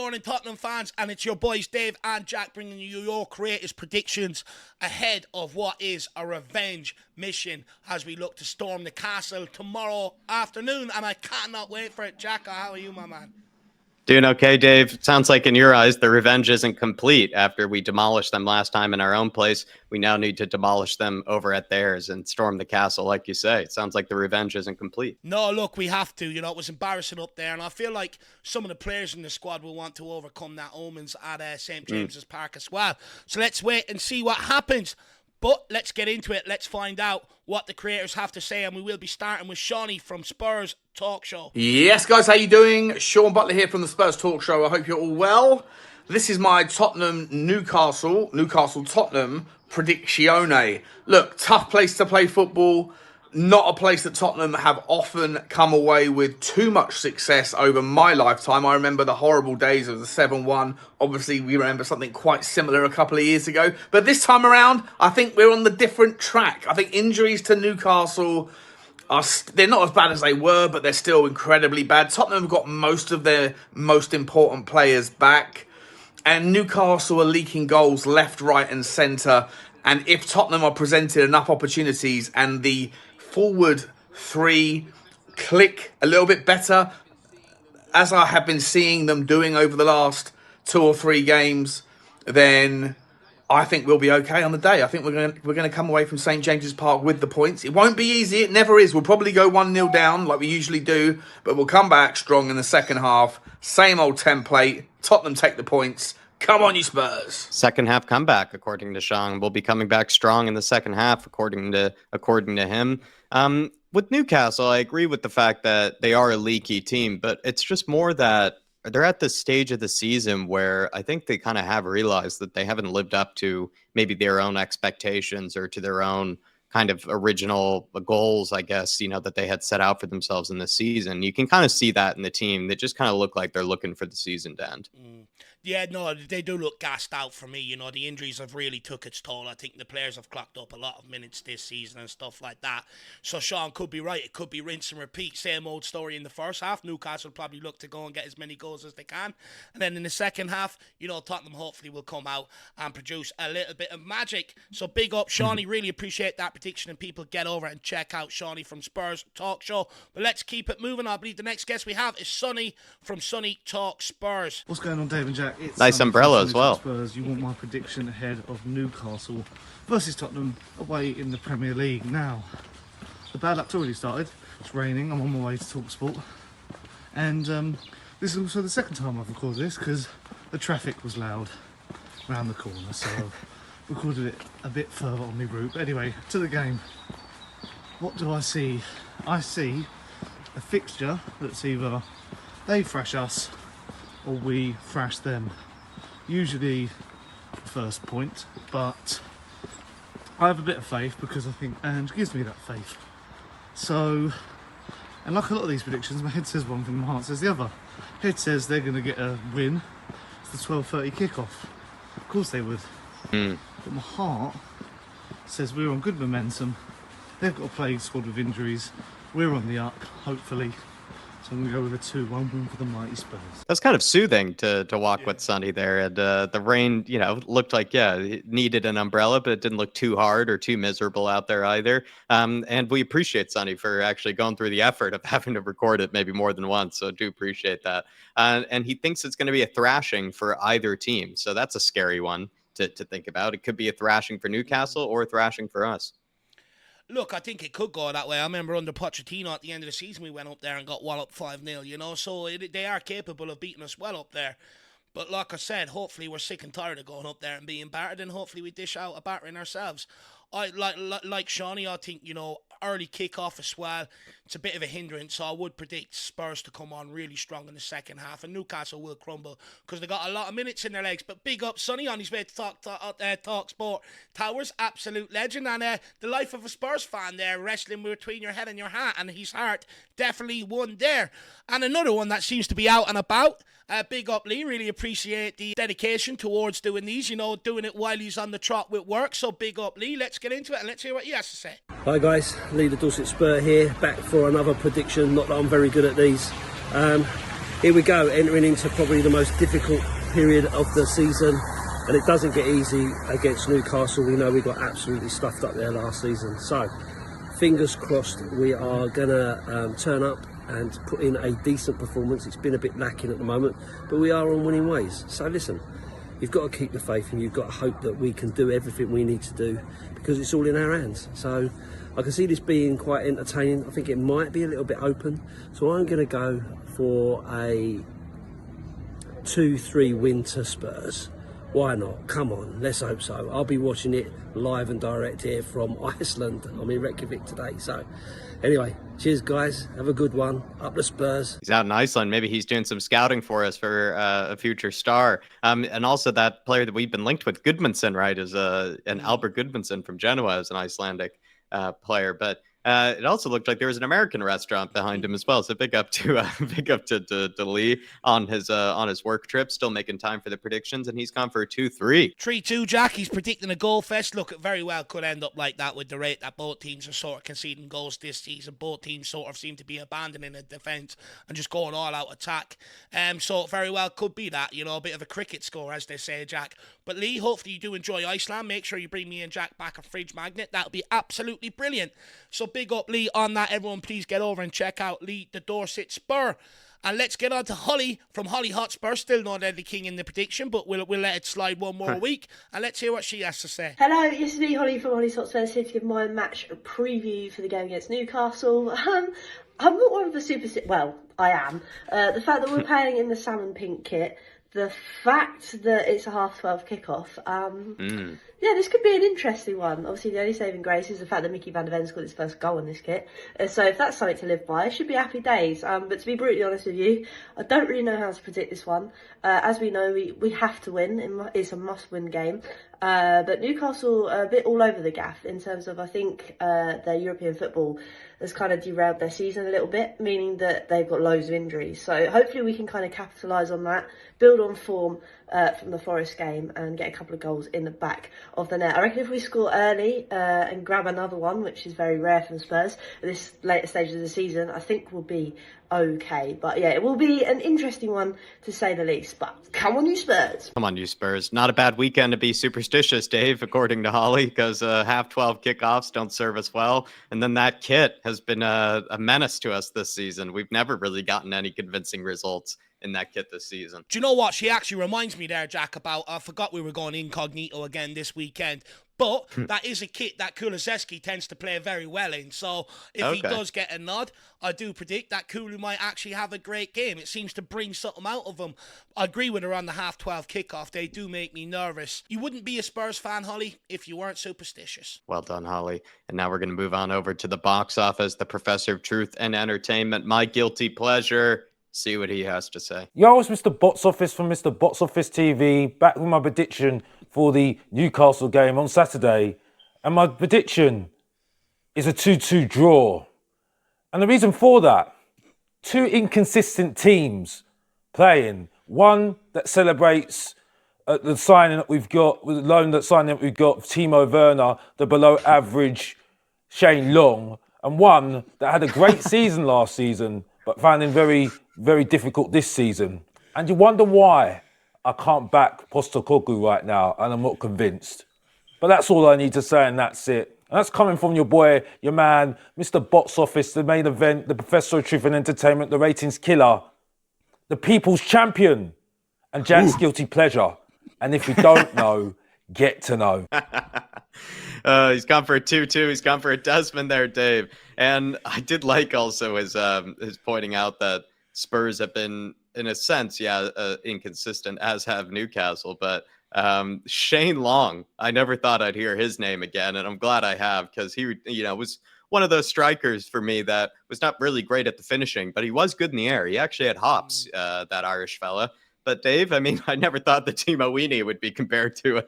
morning, Tottenham fans, and it's your boys Dave and Jack bringing you your creators' predictions ahead of what is a revenge mission as we look to storm the castle tomorrow afternoon, and I cannot wait for it. Jack, how are you, my man? Doing okay, Dave. Sounds like in your eyes, the revenge isn't complete. After we demolished them last time in our own place, we now need to demolish them over at theirs and storm the castle, like you say. It sounds like the revenge isn't complete. No, look, we have to. You know, it was embarrassing up there, and I feel like some of the players in the squad will want to overcome that omens at St. James's Park as well. So let's wait and see what happens. But let's get into it. Let's find out what the creators have to say, and we will be starting with Shawnee from Spurs Talk Show. Yes, guys, how you doing? Sean Butler here from the Spurs Talk Show. I hope you're all well. This is my Newcastle Tottenham predictione. Look, tough place to play football. Not a place that Tottenham have often come away with too much success over my lifetime. I remember the horrible days of the 7-1. Obviously, we remember something quite similar a couple of years ago. But this time around, I think we're on the different track. I think injuries to Newcastle they're not as bad as they were, but they're still incredibly bad. Tottenham have got most of their most important players back. And Newcastle are leaking goals left, right and centre. And if Tottenham are presented enough opportunities and the forward three click a little bit better, as I have been seeing them doing over the last 2 or 3 games, then I think we'll be okay on the day. I think we're going to come away from St. James's Park with the points. It won't be easy. It never is. We'll probably go 1-0 down like we usually do, but we'll come back strong in the second half. Same old template. Tottenham take the points. Come on, you Spurs. Second half comeback, according to Sean. We'll be coming back strong in the second half, according to him. With Newcastle, I agree with the fact that they are a leaky team, but it's just more that they're at this stage of the season where I think they kind of have realized that they haven't lived up to maybe their own expectations or to their own kind of original goals, I guess, that they had set out for themselves in the season. You can kind of see that in the team. They just kind of look like they're looking for the season to end. Yeah, no, they do look gassed out for me. The injuries have really took its toll. I think the players have clocked up a lot of minutes this season and stuff like that. So Sean could be right. It could be rinse and repeat. Same old story in the first half. Newcastle probably look to go and get as many goals as they can. And then in the second half, Tottenham hopefully will come out and produce a little bit of magic. So big up, Shawnee. Really appreciate that prediction. And people get over and check out Shawnee from Spurs Talk Show. But let's keep it moving. I believe the next guest we have is Sonny from Sonny Talk Spurs. What's going on, Dave and Jack? It's nice umbrella as well. Spurs. You want my prediction ahead of Newcastle versus Tottenham away in the Premier League. Now, the bad luck's already started. It's raining. I'm on my way to Talk Sport. And this is also the second time I've recorded this because the traffic was loud around the corner. So I've recorded it a bit further on my route. But anyway, to the game. What do I see? I see a fixture that's either they thrash us or we thrash them. Usually first point, but I have a bit of faith because I think Ange gives me that faith. So, and like a lot of these predictions, my head says one thing, my heart says the other. Head says they're going to get a win. It's the 12:30 kickoff. Of course they would. But my heart says we're on good momentum. They've got a plague squad with injuries. We're on the up, hopefully. So I'm going to go with a 2-1 win for the mighty Spurs. That's kind of soothing to walk with Sonny there. And the rain, looked like, it needed an umbrella, but it didn't look too hard or too miserable out there either. And we appreciate Sonny for actually going through the effort of having to record it maybe more than once. So do appreciate that. And he thinks it's going to be a thrashing for either team. So that's a scary one to think about. It could be a thrashing for Newcastle or a thrashing for us. Look, I think it could go that way. I remember under Pochettino at the end of the season, we went up there and got walloped 5-0, so they are capable of beating us well up there. But like I said, hopefully we're sick and tired of going up there and being battered, and hopefully we dish out a battering ourselves. I like Shawnee, I think, early kick-off as well. It's a bit of a hindrance, so I would predict Spurs to come on really strong in the second half, and Newcastle will crumble because they got a lot of minutes in their legs. But big up Sonny on his way to Talk Sport Towers, absolute legend, and the life of a Spurs fan there, wrestling between your head and your heart, and his heart definitely won there. And another one that seems to be out and about. Big up Lee, really appreciate the dedication towards doing these, doing it while he's on the trot with work. So big up Lee, let's get into it and let's hear what he has to say. Hi guys, Lee the Dorset Spur here, back for another prediction. Not that I'm very good at these. Here we go, entering into probably the most difficult period of the season, and it doesn't get easy against Newcastle. We know we got absolutely stuffed up there last season, so fingers crossed we are gonna turn up and put in a decent performance. It's been a bit lacking at the moment, but we are on winning ways. So listen, you've got to keep the faith and you've got to hope that we can do everything we need to do, because it's all in our hands. So I can see this being quite entertaining. I think it might be a little bit open, so I'm going to go for a 2-3 win to Spurs. Why not? Come on, let's hope so. I'll be watching it live and direct here from Iceland. I'm in Reykjavik today. So anyway, cheers guys, have a good one. Up the Spurs. He's out in Iceland. Maybe he's doing some scouting for us for a future star. And also that player that we've been linked with, Gudmundsson, right, is an Albert Gudmundsson from Genoa, is an Icelandic player. But it also looked like there was an American restaurant behind him as well. So big up to Lee on his work trip, still making time for the predictions, and he's gone for a 2-3. 3-2, Jack. He's predicting a goal fest. Look, it very well could end up like that with the rate that both teams are sort of conceding goals this season. Both teams sort of seem to be abandoning the defence and just going all out attack. So it very well could be that, a bit of a cricket score, as they say, Jack. But Lee, hopefully you do enjoy Iceland. Make sure you bring me and Jack back a fridge magnet. That would be absolutely brilliant. So big up Lee on that. Everyone please get over and check out Lee the Dorset Spur. And let's get on to Holly from IrishHotspur. Still not Eddie King in the prediction, but we'll let it slide one more week. And let's hear what she has to say. Hello, it's me, Holly from IrishHotspur, here to give my match preview for the game against Newcastle. I'm not one of the well, I am. The fact that we're playing in the salmon pink kit, the fact that it's a 12:30 kickoff, yeah, this could be an interesting one. Obviously, the only saving grace is the fact that Mickey van der Ven's got his first goal in this kit. So if that's something to live by, it should be happy days. But to be brutally honest with you, I don't really know how to predict this one. As we know, we have to win. It's a must-win game. But Newcastle are a bit all over the gaff in terms of, I think, their European football has kind of derailed their season a little bit, meaning that they've got loads of injuries. So hopefully we can kind of capitalise on that, build on form from the Forest game and get a couple of goals in the back of the net. I reckon if we score early and grab another one, which is very rare from Spurs at this later stage of the season, I think we'll be okay. But yeah, it will be an interesting one to say the least. But come on, you Spurs. Come on, you Spurs. Not a bad weekend to be superstitious, Dave, according to Holly, because 12:30 kickoffs don't serve us well. And then that kit has been a menace to us this season. We've never really gotten any convincing results in that kit this season. Do you know what? She actually reminds me there, Jack, about, I forgot we were going incognito again this weekend. But that is a kit that Kulusevski tends to play very well in. So if he does get a nod, I do predict that Kulu might actually have a great game. It seems to bring something out of him. I agree with her on the 12:30 kickoff. They do make me nervous. You wouldn't be a Spurs fan, Holly, if you weren't superstitious. Well done, Holly. And now we're going to move on over to the box office, the professor of truth and entertainment, my guilty pleasure. See what he has to say. Yo, it's Mr. Box Office from Mr. Box Office TV, back with my prediction for the Newcastle game on Saturday. And my prediction is a 2-2 draw. And the reason for that, two inconsistent teams playing. One that celebrates the signing that we've got, with the loan that signing that we've got, Timo Werner, the below average Shane Long, and one that had a great season last season, but found it very, very difficult this season. And you wonder why I can't back Postecoglou right now, and I'm not convinced. But that's all I need to say, and that's it. And that's coming from your boy, your man, Mr. Box Office, the main event, the Professor of Truth and Entertainment, the ratings killer, the people's champion, and Jack's guilty pleasure. And if you don't know, get to know. He's gone for a 2-2. He's gone for a Desmond there, Dave. And I did like also his pointing out that Spurs have been, in a sense, inconsistent, as have Newcastle. But Shane Long, I never thought I'd hear his name again, and I'm glad I have, because he, was one of those strikers for me that was not really great at the finishing, but he was good in the air. He actually had hops, that Irish fella. But Dave, I mean, I never thought that Timo Weenie would be compared to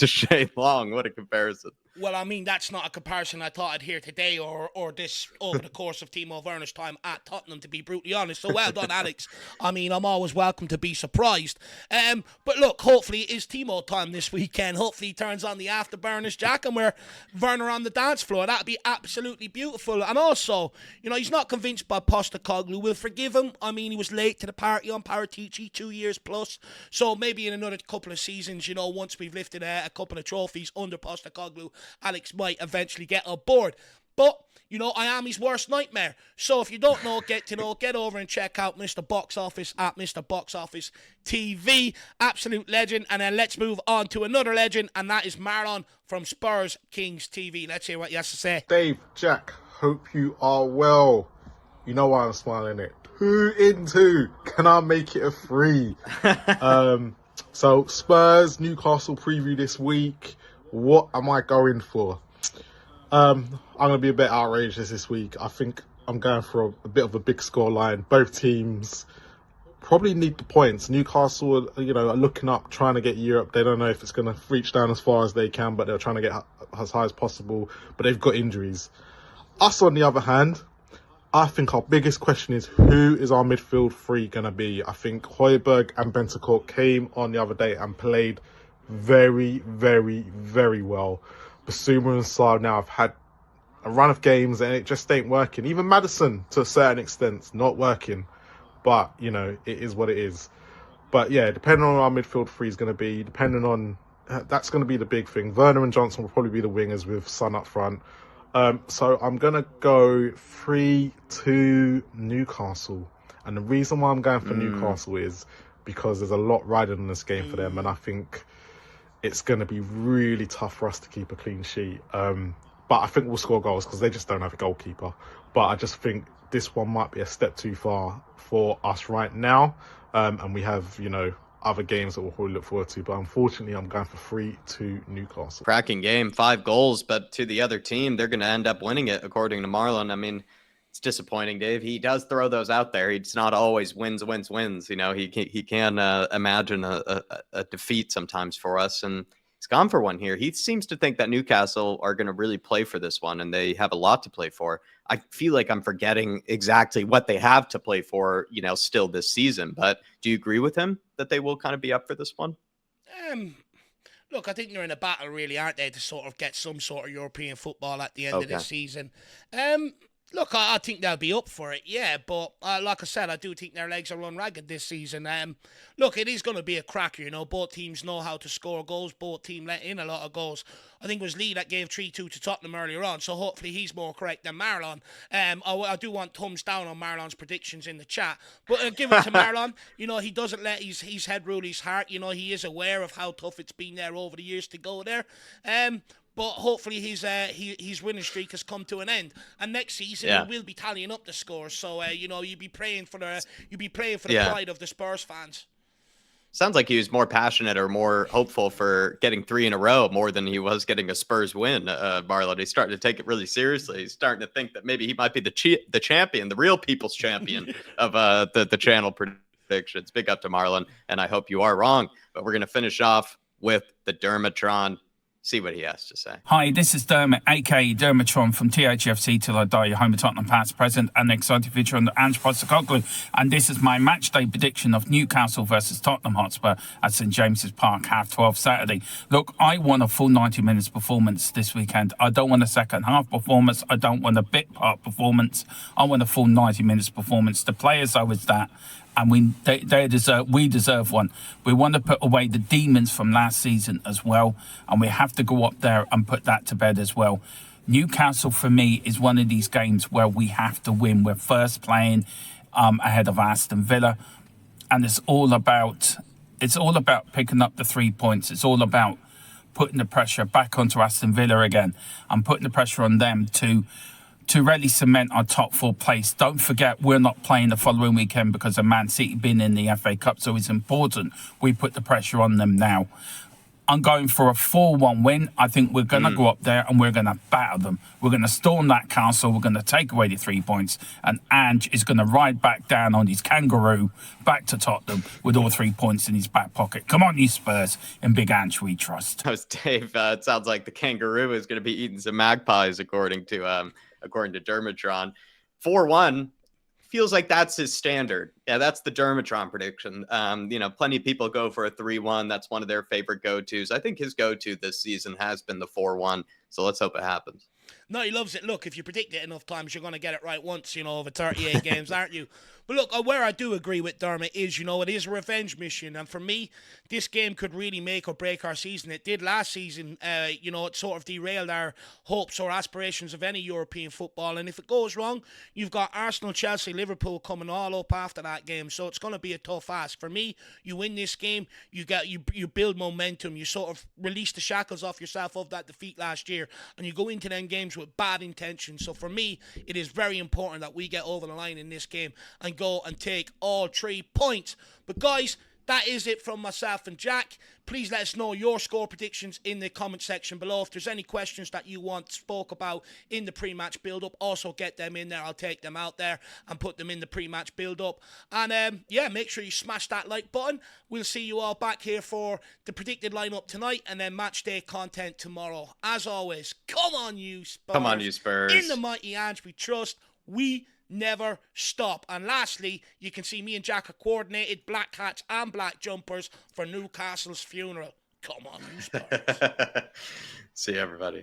Shane Long. What a comparison. Well, I mean, that's not a comparison I thought I'd hear today or this over the course of Timo Werner's time at Tottenham, to be brutally honest. So well done, Alex. I mean, I'm always welcome to be surprised. But look, hopefully it is Timo time this weekend. Hopefully he turns on the afterburners, Jack, and we're Werner on the dance floor. That'd be absolutely beautiful. And also, you know, he's not convinced by Postecoglou. We'll forgive him. I mean, he was late to the party on Paratici, 2 years plus. So maybe in another couple of seasons, you know, once we've lifted a couple of trophies under Postecoglou, Alex might eventually get on board. But, you know, I am his worst nightmare. So if you don't know, get over and check out Mr. Box Office at Mr. Box Office TV. Absolute legend. And then let's move on to another legend, and that is Marlon from Spurs Kings TV. Let's hear what he has to say. Dave, Jack, hope you are well. You know why I'm smiling it. 2 in 2. Can I make it a 3? So Spurs, Newcastle preview this week. What am I going for? I'm going to be a bit outrageous this week. I think I'm going for a bit of a big scoreline. Both teams probably need the points. Newcastle, you know, are looking up, trying to get Europe. They don't know if it's going to reach down as far as they can, but they're trying to get as high as possible. But they've got injuries. Us, on the other hand, I think our biggest question is, who is our midfield three going to be? I think Højbjerg and Bentancur came on the other day and played very, very, very well. Basuma and Sarr now have had a run of games and it just ain't working. Even Maddison, to a certain extent, not working. But, you know, it is what it is. But, yeah, depending on what our midfield three is going to be, that's going to be the big thing. Werner and Johnson will probably be the wingers with Son up front. So I'm going to go 3-2 Newcastle. And the reason why I'm going for Newcastle is because there's a lot riding on this game for them. And I think it's going to be really tough for us to keep a clean sheet. But I think we'll score goals because they just don't have a goalkeeper. But I just think this one might be a step too far for us right now. And we have, you know, other games that we'll probably look forward to. But unfortunately, I'm going for 3-2 Newcastle. Cracking game, 5 goals, but to the other team, they're going to end up winning it, according to Marlon. I mean, it's disappointing, Dave. He does throw those out there. It's not always wins. You know, he can imagine a defeat sometimes for us, and he's gone for one here. He seems to think that Newcastle are going to really play for this one, and they have a lot to play for. I feel like I'm forgetting exactly what they have to play for, you know, still this season. But do you agree with him that they will kind of be up for this one? Look, I think they're in a battle, really, aren't they, to sort of get some sort of European football at the end of the season. Look, I think they'll be up for it, yeah, but like I said, I do think their legs are run ragged this season. Look, it is going to be a cracker, you know. Both teams know how to score goals. Both teams let in a lot of goals. I think it was Lee that gave 3-2 to Tottenham earlier on, so hopefully he's more correct than Marlon. I do want thumbs down on Marlon's predictions in the chat, but give it to Marlon. You know, he doesn't let his head rule his heart. You know, he is aware of how tough it's been there over the years to go there. But hopefully his winning streak has come to an end, and next season he will be tallying up the scores. So you know, you'd be praying for the pride of the Spurs fans. Sounds like he was more passionate or more hopeful for getting 3 in a row more than he was getting a Spurs win. Marlon, he's starting to take it really seriously. He's starting to think that maybe he might be the champion, the real people's champion of the channel predictions. Big up to Marlon, and I hope you are wrong. But we're gonna finish off with the Dermatron. See what he has to say. Hi, this is Dermot, aka Dermatron from thfc Till I Die, your home of Tottenham past, present, and the exciting future under Ange Postecoglou. And this is my match day prediction of Newcastle versus Tottenham Hotspur at St James's Park, 12:30 Saturday. Look, I want a full 90 minutes performance this weekend. I don't want a second half performance. I don't want a bit part performance. I want a full 90 minutes performance. The players owe us that. And we deserve one. We want to put away the demons from last season as well, and we have to go up there and put that to bed as well. Newcastle, for me, is one of these games where we have to win. We're first playing ahead of Aston Villa, and it's all about picking up the 3 points. It's all about putting the pressure back onto Aston Villa again and putting the pressure on them to really cement our top 4 place. Don't forget, we're not playing the following weekend because of Man City being in the FA Cup, so it's important we put the pressure on them now. I'm going for a 4-1 win. I think we're going to go up there and we're going to batter them. We're going to storm that castle. We're going to take away the 3 points. And Ange is going to ride back down on his kangaroo back to Tottenham with all 3 points in his back pocket. Come on, you Spurs. In Big Ange we trust. That was Dave. It sounds like the kangaroo is going to be eating some magpies, according to Dermatron. 4-1. Feels like that's his standard. Yeah, that's the Dermatron prediction. Plenty of people go for a 3-1. That's one of their favorite go-tos. I think his go-to this season has been the 4-1. So let's hope it happens. No, he loves it. Look, if you predict it enough times, you're going to get it right once, over 38 games, aren't you? But look, where I do agree with Dermot is, it is a revenge mission. And for me, this game could really make or break our season. It did last season. It sort of derailed our hopes or aspirations of any European football. And if it goes wrong, you've got Arsenal, Chelsea, Liverpool coming all up after that game. So it's going to be a tough ask. For me, you win this game, you build momentum. You sort of release the shackles off yourself of that defeat last year. And you go into them games with bad intentions. So for me, it is very important that we get over the line in this game and go and take all 3 points. But guys, that is it from myself and Jack. Please let us know your score predictions in the comment section below. If there's any questions that you want spoke about in the pre-match build-up, also get them in there. I'll take them out there and put them in the pre-match build-up. And make sure you smash that like button. We'll see you all back here for the predicted lineup tonight and then match day content tomorrow. As always, come on you Spurs. Come on you Spurs. In the mighty Ange we trust. We never stop. And lastly, you can see me and Jack are coordinated black hats and black jumpers for Newcastle's funeral. Come on, you Spurs. See you, everybody.